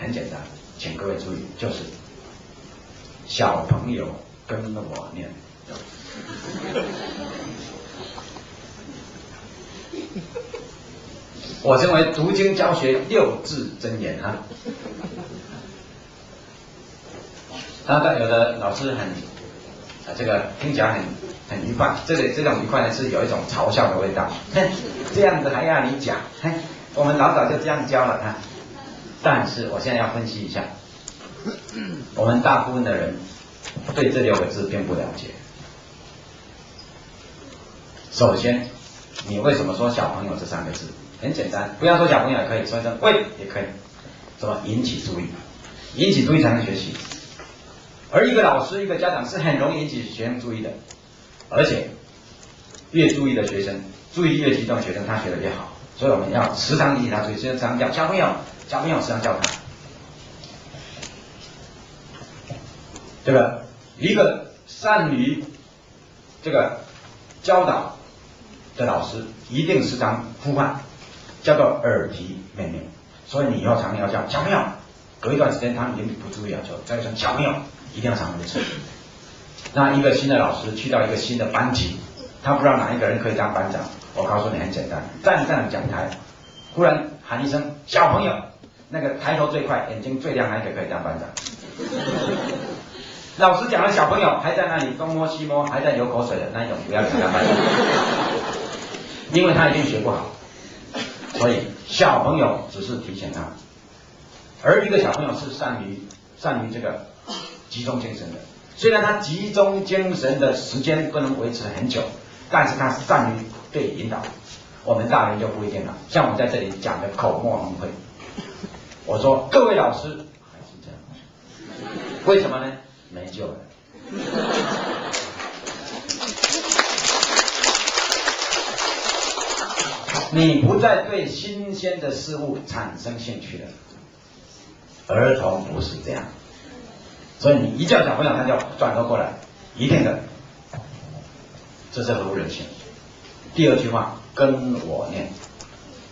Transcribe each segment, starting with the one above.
很简单，请各位注意，就是小朋友跟我念。我称为读经教学6字真言啊。那有的老师这个听起来很愉快，这种愉快呢是有一种嘲笑的味道。这样子还要你讲？我们老早就这样教了他。但是我现在要分析一下，我们大部分的人对这6个字并不了解。首先，你为什么说小朋友这3个字？很简单，不要说小朋友也可以，说一声喂也可以。什么？引起注意，引起注意才能学习。而一个老师、一个家长是很容易引起学生注意的，而且越注意的学生，注意力越集中的学生，他学得越好。所以我们要时常引起他注意，时常叫小朋友，时常叫他。这个一个善于这个教导的老师，一定时常呼唤，叫做耳提面命。所以你以后常要叫小朋友，隔一段时间他们已经不注意了，就再说小朋友，一定要常如此。那一个新的老师去到一个新的班级，他不知道哪一个人可以当班长，我告诉你很简单，站上讲台，忽然喊一声小朋友，那个抬头最快、眼睛最亮那一个可以当班长。老师讲了小朋友还在那里东摸西摸，还在流口水的那一种，不要给他当班长，因为他一定学不好。所以小朋友只是提醒他，而一个小朋友是善于这个集中精神的。虽然他集中精神的时间不能维持很久，但是他善于对引导。我们大人就不一定了，像我在这里讲的口沫横飞，我说各位老师还是这样，为什么呢？没救了。你不再对新鲜的事物产生兴趣了。儿童不是这样，所以你一叫小朋友，他就转头过来，一定的，这是合乎人性。第二句话，跟我念，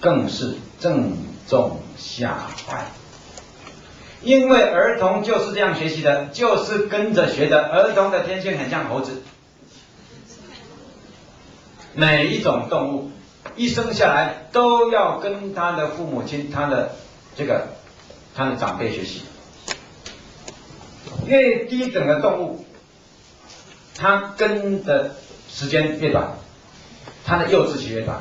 更是正中下怀。因为儿童就是这样学习的，就是跟着学的。儿童的天性很像猴子，每一种动物一生下来都要跟他的父母亲、他的长辈学习。越低等的动物，它跟的时间越短，它的幼稚期越短。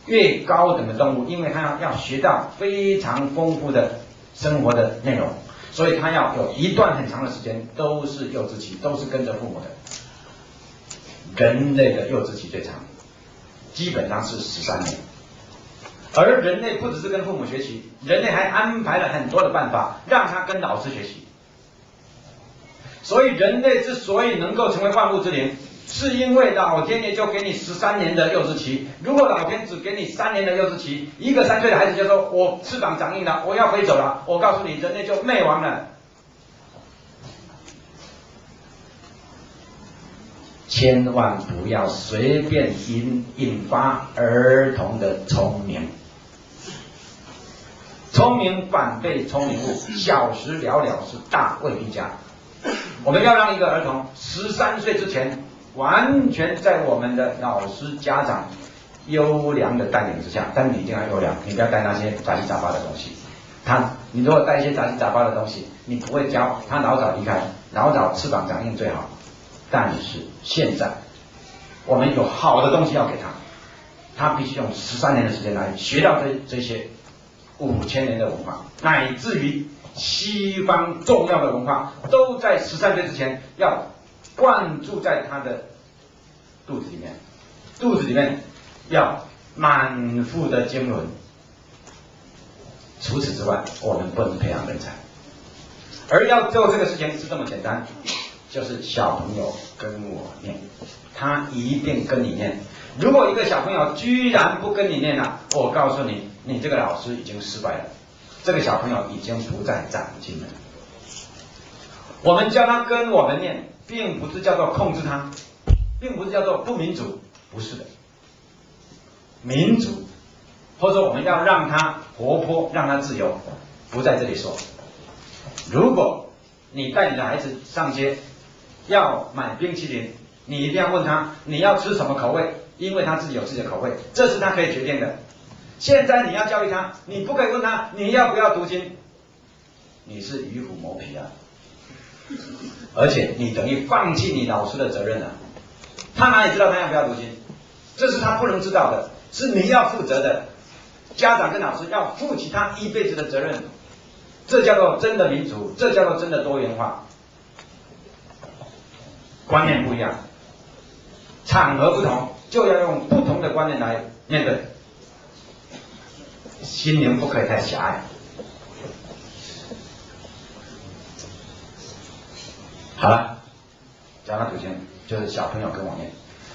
越高等的动物，因为它要学到非常丰富的生活的内容，所以它要有一段很长的时间都是幼稚期，都是跟着父母的。人类的幼稚期最长，基本上是13年。而人类不只是跟父母学习，人类还安排了很多的办法让他跟老师学习。所以人类之所以能够成为万物之灵，是因为老天爷就给你13年的幼稚期。如果老天只给你3年的幼稚期，一个3岁的孩子就说我翅膀长硬了，我要飞走了，我告诉你，人类就灭亡了。千万不要随便引发儿童的聪明。聪明反被聪明误，小时了了是大未必佳。我们要让一个儿童13岁之前，完全在我们的老师、家长优良的带领之下，但你一定要优良，你不要带那些杂七杂八的东西。你如果带一些杂七杂八的东西，你不会教他，老早离开，老早翅膀长硬最好。但是现在，我们有好的东西要给他，他必须用13年的时间来学到这些5000年的文化，乃至于西方重要的文化，都在13岁之前要灌注在他的肚子里面，肚子里面要满腹的经纶。除此之外，我们不能培养人才，而要做这个事情是这么简单，就是小朋友跟我念，他一定跟你念。如果一个小朋友居然不跟你念了，我告诉你，你这个老师已经失败了，这个小朋友已经不再长进了。我们叫他跟我们念，并不是叫做控制他，并不是叫做不民主，不是的。民主，或者说我们要让他活泼，让他自由，不在这里说。如果你带你的孩子上街要买冰淇淋，你一定要问他你要吃什么口味，因为他自己有自己的口味，这是他可以决定的。现在你要教育他，你不可以问他你要不要读经，你是与虎谋皮啊，而且你等于放弃你老师的责任了。他哪里知道他要不要读经？这是他不能知道的，是你要负责的。家长跟老师要负起他一辈子的责任，这叫做真的民主，这叫做真的多元化。观念不一样，场合不同，就要用不同的观念来面对。心灵不可以太狭隘。好了，讲到读经，就是小朋友跟我念。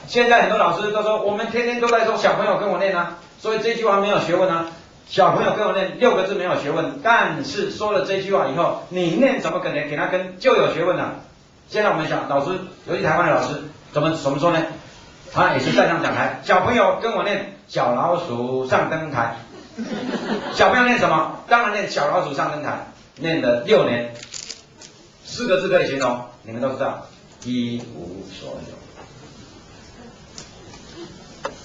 现在很多老师都说，我们天天都在说小朋友跟我念啊，所以这句话没有学问啊。小朋友跟我念6个字没有学问，但是说了这句话以后，你念怎么可能给他跟就有学问了。现在我们想，老师，尤其台湾的老师，怎么说呢？他也是站上讲台，小朋友跟我念小老鼠上灯台。小朋友念什么？当然念小老鼠上灯台，念了6年，4个字可以形容，你们都知道，一无所有。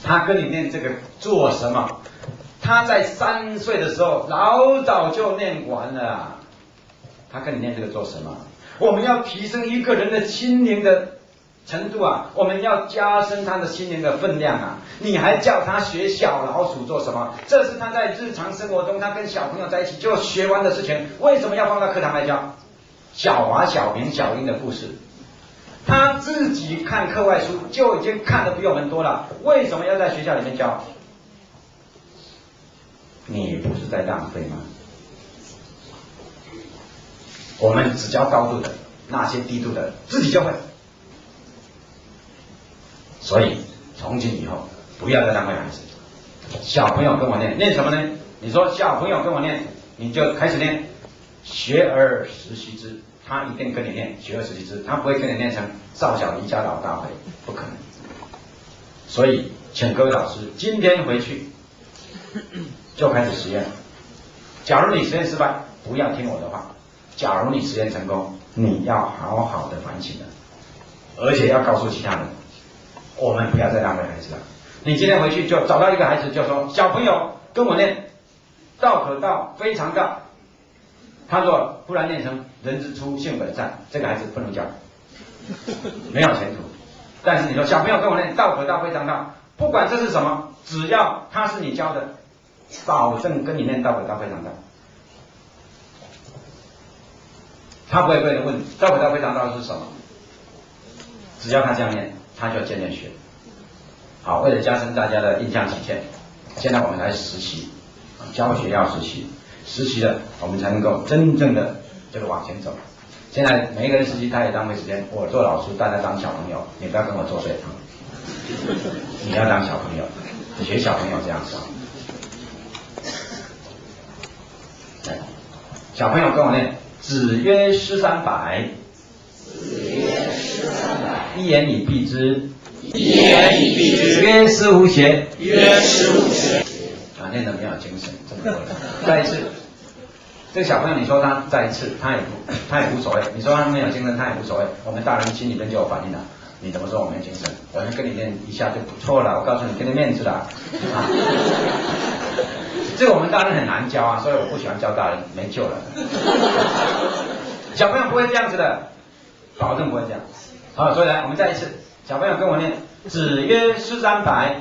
他跟你念这个做什么？他在3岁的时候老早就念完了，他跟你念这个做什么？我们要提升一个人的心灵的程度啊，我们要加深他的心灵的分量啊！你还叫他学小老鼠做什么？这是他在日常生活中，他跟小朋友在一起就学完的事情，为什么要放到课堂来教？小华、小明、小英的故事，他自己看课外书就已经看得比我们多了，为什么要在学校里面教？你不是在浪费吗？我们只教高度的，那些低度的自己就会。所以从今以后不要再浪费孩子。小朋友跟我念什么呢？你说小朋友跟我念，你就开始念学而时习之，他一定跟你念学而时习之，他不会跟你念成少小离家老大回，不可能。所以请各位老师今天回去就开始实验。假如你实验失败，不要听我的话；假如你实验成功，你要好好的反省了，而且要告诉其他人，我们不要再浪费孩子了。你今天回去就找到一个孩子，就说小朋友跟我念道可道非常道。他若不然念成人之初性本善，这个孩子不能教，没有前途。但是你说小朋友跟我念道可道非常道，不管这是什么，只要他是你教的，保证跟你念道可道非常道。他不会跟人问道可道非常道是什么，只要他这样念，他就渐渐学。好，为了加深大家的印象体现，现在我们来实习，教学要实习，实习了我们才能够真正的这个往前走。现在每一个人实习他也浪费时间，我做老师，大家当小朋友，你不要跟我作对啊！你要当小朋友，学小朋友这样子。小朋友跟我念：子曰诗300，一言以蔽之。曰思无邪。念得没有精神，真的。再一次，这个小朋友你说他再一次，他也无所谓。你说他没有精神，他也无所谓。我们大人心里面就有反应了。你怎么说我没精神？我能跟你念一下就不错了。我告诉你，给你面子了。这个我们大人很难教啊，所以我不喜欢教大人，没救了。小朋友不会这样子的，保证不会这样。好，所以来，我们再一次，小朋友跟我念：子曰诗300，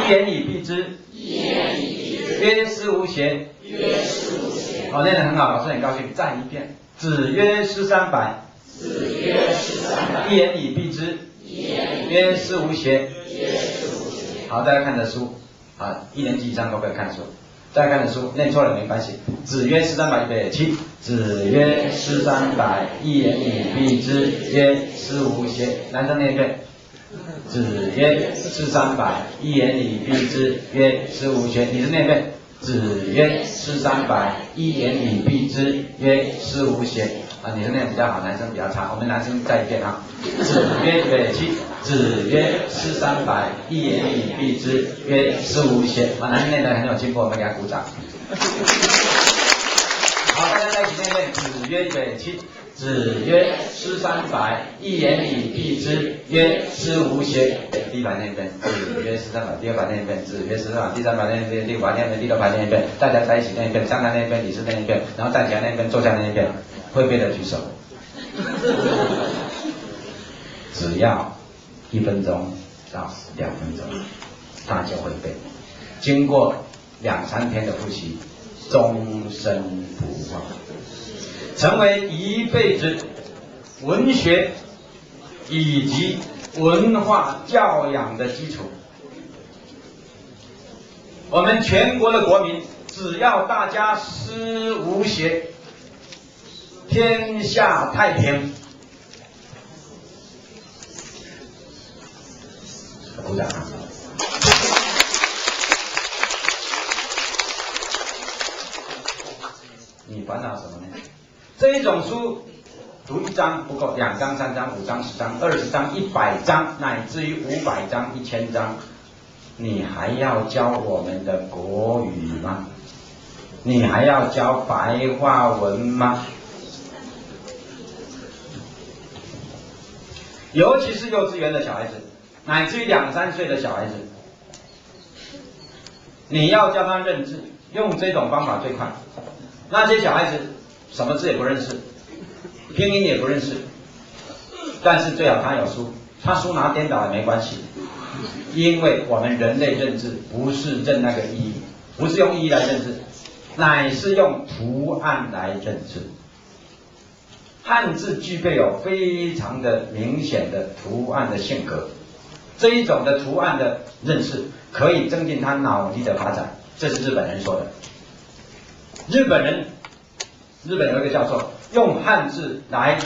一言以蔽之。曰思无邪。好，念得很好，老师很高兴。再一遍：子曰诗300，一言以蔽之。曰思无邪。好，大家看的书啊，1年级以上都可以看书。大家看的书念错了没关系。子曰诗300，107。子曰诗300，一言以蔽之。曰思无邪。男生念一遍。子曰诗300，一言以蔽之。曰思无邪。你是念一遍。子曰诗300，一言以蔽之。曰思无邪。啊，你是念比较好，男生比较差。我们男生再一遍啊。子曰107。子曰诗300，一言以蔽之。曰思无邪。啊，男生念得很有进步，我们给他鼓掌。好。曰北七。子曰：诗300，一言以蔽之。曰：诗无邪。第100念一遍。子曰：诗300。第200念一遍。子曰：诗300。第300念一遍。第500念一遍。第600念一遍。大家在一起念一遍，上台念一遍，李师念一遍，然后站起来念一遍，坐下念一遍。会背的举手。只要1分钟到2分钟，他就会背。经过2、3天的复习，终身不忘，成为一辈子文学以及文化教养的基础。我们全国的国民，只要大家诗无邪，天下太平。鼓掌。你烦恼什么呢？这一种书读1章不够，2章、3章、5章、10章、20章、100章，乃至于500章、1000章，你还要教我们的国语吗？你还要教白话文吗？尤其是幼稚园的小孩子，乃至于2、3岁的小孩子，你要教他认字，用这种方法最快。那些小孩子什么字也不认识，拼音也不认识，但是最好他有书，他书拿颠倒也没关系，因为我们人类认字不是认那个一，不是用一来认字，乃是用图案来认字。汉字具备有非常的明显的图案的性格，这一种的图案的认识可以增进他脑力的发展，这是日本人说的。日本有一个教授用汉字来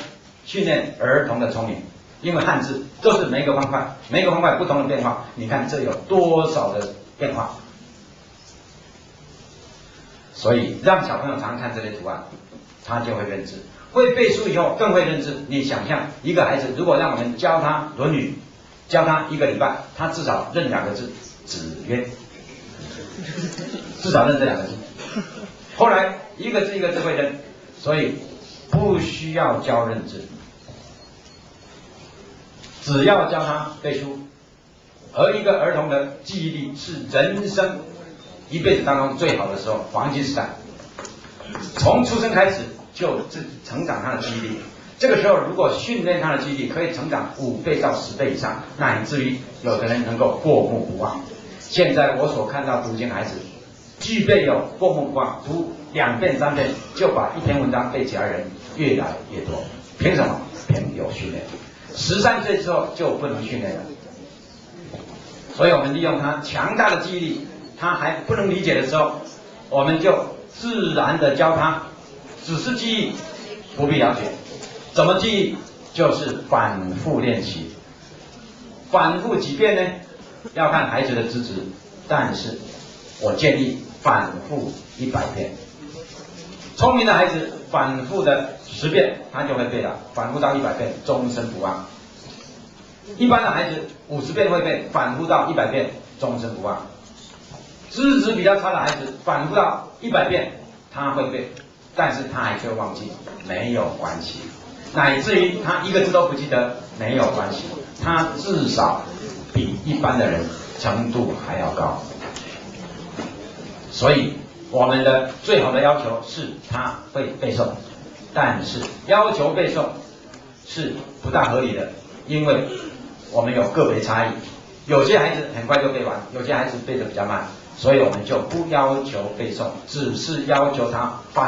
训练儿童的聪明，因为汉字都是每一个方块，每一个方块不同的变化，你看这有多少的变化。所以让小朋友常看这些图案，他就会认字，会背书以后更会认字。你想象一个孩子，如果让我们教他《论语》，教他1个礼拜，他至少认2个字，子曰，至少认这2个字。后来一个字一个字会认，所以不需要教认字，只要教他背书。而一个儿童的记忆力是人生一辈子当中最好的时候，黄金时代，从出生开始就成长他的记忆力。这个时候如果训练他的记忆力，可以成长5倍到10倍以上，乃至于有的人能够过目不忘。现在我所看到读经孩子具备有过目不忘，读2遍3遍就把1篇文章背起来的人越来越多。凭什么？凭有训练。13岁之后就不能训练了。所以我们利用他强大的记忆力，他还不能理解的时候，我们就自然的教他，只是记忆，不必了解。怎么记忆？就是反复练习。反复几遍呢？要看孩子的资质，但是我建议反复100遍。聪明的孩子反复的10遍，他就会背了，反复到100遍，终身不忘。一般的孩子50遍会背，反复到100遍，终身不忘。资质比较差的孩子，反复到100遍，他会背，但是他还是会忘记，没有关系。乃至于他1个字都不记得，没有关系，他至少比一般的人程度还要高。所以我们的最好的要求是他会背诵，但是要求背诵是不大合理的，因为我们有个别差异，有些孩子很快就背完，有些孩子背得比较慢，所以我们就不要求背诵，只是要求他反